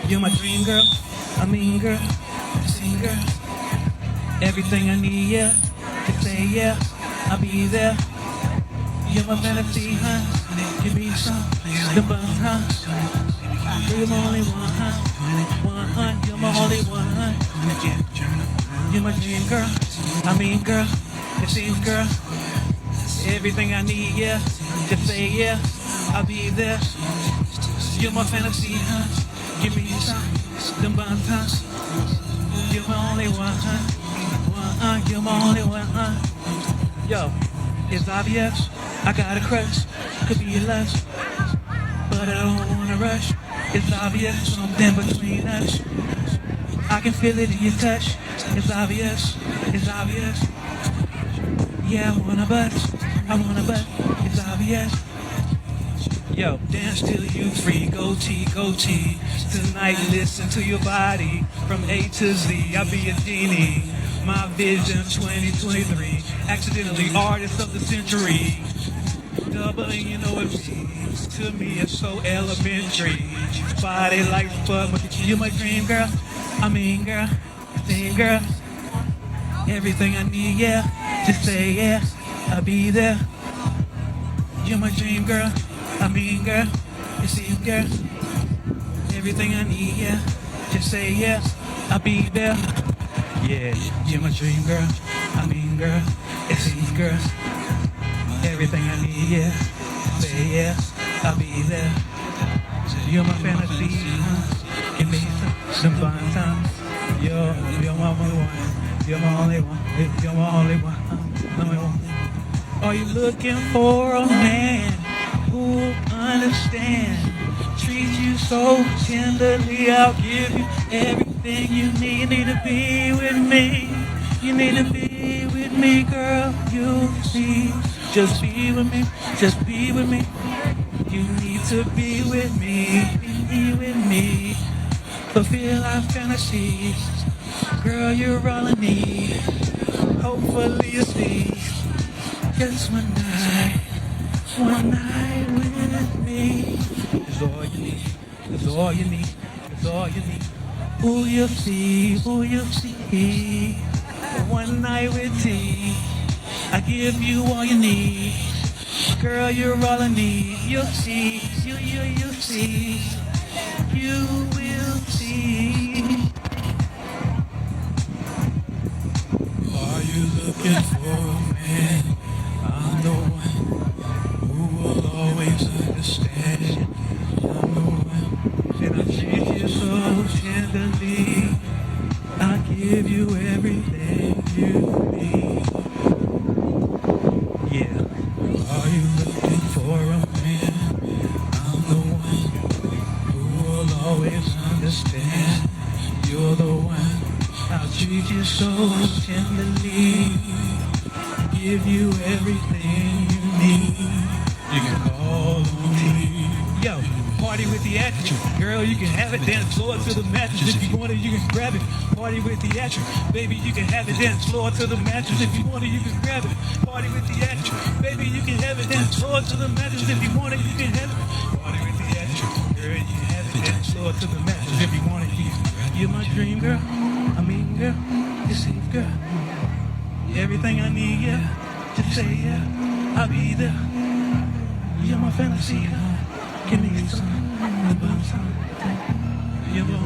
You're my dream girl, I mean girl, sing girl. Everything I need, yeah. Just say yeah, I'll be there. You're my fantasy, huh? Give me some, the bun, huh? You're my only one, huh? One, huh? You're my only one, huh? You're my dream girl, I mean girl, it seems girl. Everything I need, yeah. Just say yeah, I'll be there. You're my fantasy, huh? Give me some, the bun, huh? You're my only one, huh? You're my only one, huh? Yo, it's obvious, I got a crush, could be less, but I don't wanna rush. It's obvious, something between us. I can feel it in your touch. It's obvious, it's obvious. Yeah, I wanna bust, it's obvious. Yo, dance till you free, goatee, goatee. Tonight, listen to your body from A to Z. I'll be a genie. My vision 2023. Accidentally, artist of the century. Doubling, you know what it means. To me, it's so elementary. Body like fuck, but you're my dream girl. I mean, girl, sing girl. Everything I need, yeah. Just say yeah, I'll be there. You're my dream girl. I mean, girl, you see, girl. Everything I need, yeah. Just say yeah, I'll be there. Yeah, you're my dream girl. I mean, girl, it seems girl. Everything I need, yeah. Say yeah, I'll be there. You're my fantasy, huh? Give me some fun time. You're my only one. You're my only one. You're my only one. Only one. Are you looking for a man who will understand? Treat you so tenderly, I'll give you everything you need. You need to be with me. You need to be with me, girl. You see, just be with me. Just be with me. You need to be with me. Be with me. Fulfill our fantasies. Girl, you're all I need. Hopefully you see. Just one night with me. It's all you need. It's all you need. It's all you need. Ooh, you'll see. Ooh, you'll see. One night with tea. I give you all you need. Girl, you're all I need. You'll see. You'll see. You will see. Are you looking for a man? I'm the one who will always understand. I'm the one, and I treat you so tenderly. I give you everything you need. Yeah. Are you looking for a man? I'm the one who will always understand. You're the one. I'll treat you so tenderly. Give you everything you need. You can call on me. Yo, party with Theatric. Girl, you can have it, dance floor to the mattress. If you want it, you can grab it. Party with Theatric. Baby, you can have it, dance floor to the mattress. If you want it, you can grab it. Party with Theatric. Baby, you can have it, dance floor to the mattress. If you want it, you can have it. Party with Theatric. Girl, you can have it, dance floor to the mattress. If you want it, you're my dream girl. I mean, girl, you see, girl. Everything I need, yeah. Just say yeah, I'll be there. You're my fantasy, huh? Give me some, the bum some. You're my